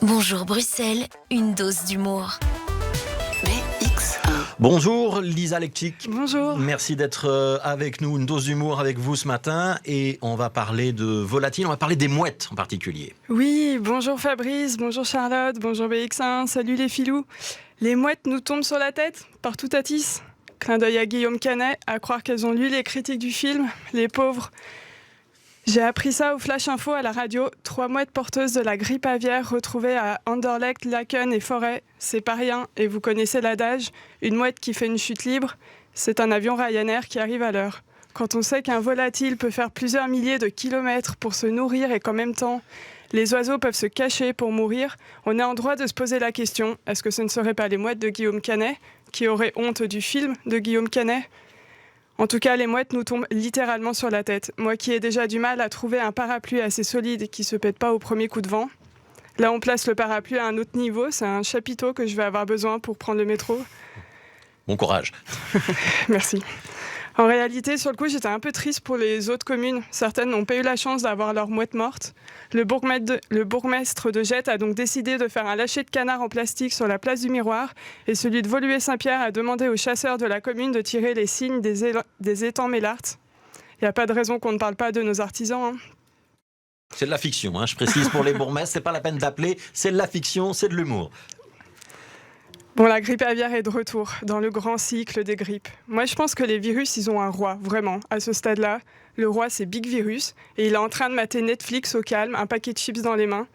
Bonjour Bruxelles, une dose d'humour. BX1. Bonjour Lisa Lektik. Bonjour. Merci d'être avec nous, une dose d'humour avec vous ce matin. Et on va parler de volatiles, on va parler des mouettes en particulier. Oui, bonjour Fabrice, bonjour Charlotte, bonjour BX1, salut les filous. Les mouettes nous tombent sur la tête, partout à tisse. Clin d'œil à Guillaume Canet, à croire qu'elles ont lu les critiques du film, les pauvres. J'ai appris ça au Flash Info à la radio. 3 mouettes porteuses de la grippe aviaire retrouvées à Anderlecht, Laken et Forêt. C'est pas rien, et vous connaissez l'adage, une mouette qui fait une chute libre, c'est un avion Ryanair qui arrive à l'heure. Quand on sait qu'un volatile peut faire plusieurs milliers de kilomètres pour se nourrir et qu'en même temps, les oiseaux peuvent se cacher pour mourir, on est en droit de se poser la question, est-ce que ce ne seraient pas les mouettes de Guillaume Canet, qui auraient honte du film de Guillaume Canet ? En tout cas, les mouettes nous tombent littéralement sur la tête. Moi qui ai déjà du mal à trouver un parapluie assez solide et qui ne se pète pas au premier coup de vent. Là, on place le parapluie à un autre niveau. C'est un chapiteau que je vais avoir besoin pour prendre le métro. Bon courage. Merci. En réalité, sur le coup, j'étais un peu triste pour les autres communes. Certaines n'ont pas eu la chance d'avoir leur mouette morte. Le bourgmestre de Jette a donc décidé de faire un lâcher de canard en plastique sur la place du Miroir. Et celui de Woluwe-Saint-Pierre a demandé aux chasseurs de la commune de tirer les signes des étangs Mélartes. Il n'y a pas de raison qu'on ne parle pas de nos artisans. C'est de la fiction, hein. Je précise pour les bourgmestres, c'est pas la peine d'appeler, c'est de la fiction, c'est de l'humour. Bon, la grippe aviaire est de retour dans le grand cycle des grippes. Moi, je pense que les virus, ils ont un roi, vraiment. À ce stade-là, le roi, c'est Big Virus. Et il est en train de mater Netflix au calme, un paquet de chips dans les mains.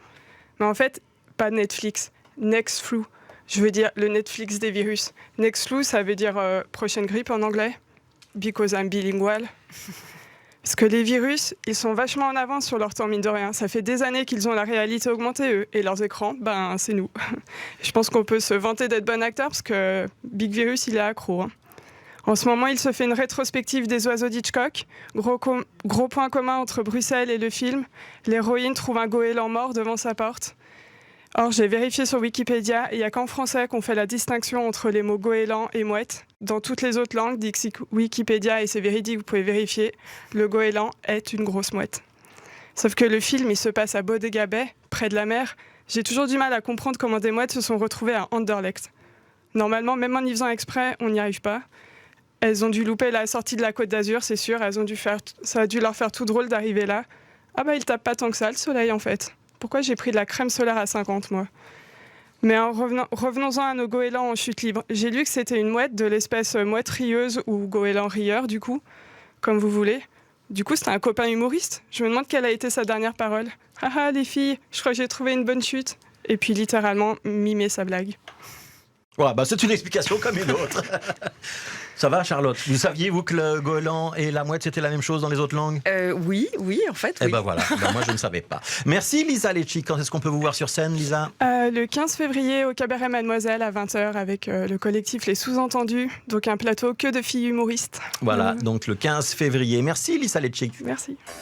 Mais en fait, pas Netflix, Nextflu. Je veux dire le Netflix des virus. Nextflu, ça veut dire prochaine grippe en anglais. Because I'm bilingual. Parce que les virus, ils sont vachement en avance sur leur temps, mine de rien. Ça fait des années qu'ils ont la réalité augmentée, eux. Et leurs écrans, ben, c'est nous. Je pense qu'on peut se vanter d'être bon acteur parce que Big Virus, il est accro. En ce moment, il se fait une rétrospective des oiseaux d'Hitchcock. Gros point commun entre Bruxelles et le film. L'héroïne trouve un goéland mort devant sa porte. Or, j'ai vérifié sur Wikipédia, et il n'y a qu'en français qu'on fait la distinction entre les mots goéland et mouette. Dans toutes les autres langues, dit Wikipédia, et c'est véridique, vous pouvez vérifier, le goéland est une grosse mouette. Sauf que le film, il se passe à Bodega Bay, près de la mer. J'ai toujours du mal à comprendre comment des mouettes se sont retrouvées à Anderlecht. Normalement, même en y faisant exprès, on n'y arrive pas. Elles ont dû louper la sortie de la Côte d'Azur, c'est sûr. Ça a dû leur faire tout drôle d'arriver là. Ah bah, il tape pas tant que ça, le soleil, en fait. Pourquoi j'ai pris de la crème solaire à 50, moi ? Mais revenons-en à nos goélands en chute libre. J'ai lu que c'était une mouette de l'espèce mouette rieuse ou goéland rieur, du coup, comme vous voulez. Du coup, c'était un copain humoriste. Je me demande quelle a été sa dernière parole. « Ah ah, les filles, je crois que j'ai trouvé une bonne chute. » Et puis, littéralement, mimer sa blague. Voilà, bah c'est une explication comme une autre. Ça va, Charlotte? Vous saviez, vous, que le goéland et la mouette, c'était la même chose dans les autres langues? Oui, en fait, Eh oui. ben voilà, moi je ne savais pas. Merci Lisa Lektik. Quand est-ce qu'on peut vous voir sur scène, Lisa? Le 15 février au Cabaret Mademoiselle à 20h avec le collectif Les Sous-Entendus. Donc un plateau que de filles humoristes. Voilà, donc le 15 février. Merci Lisa Lektik. Merci.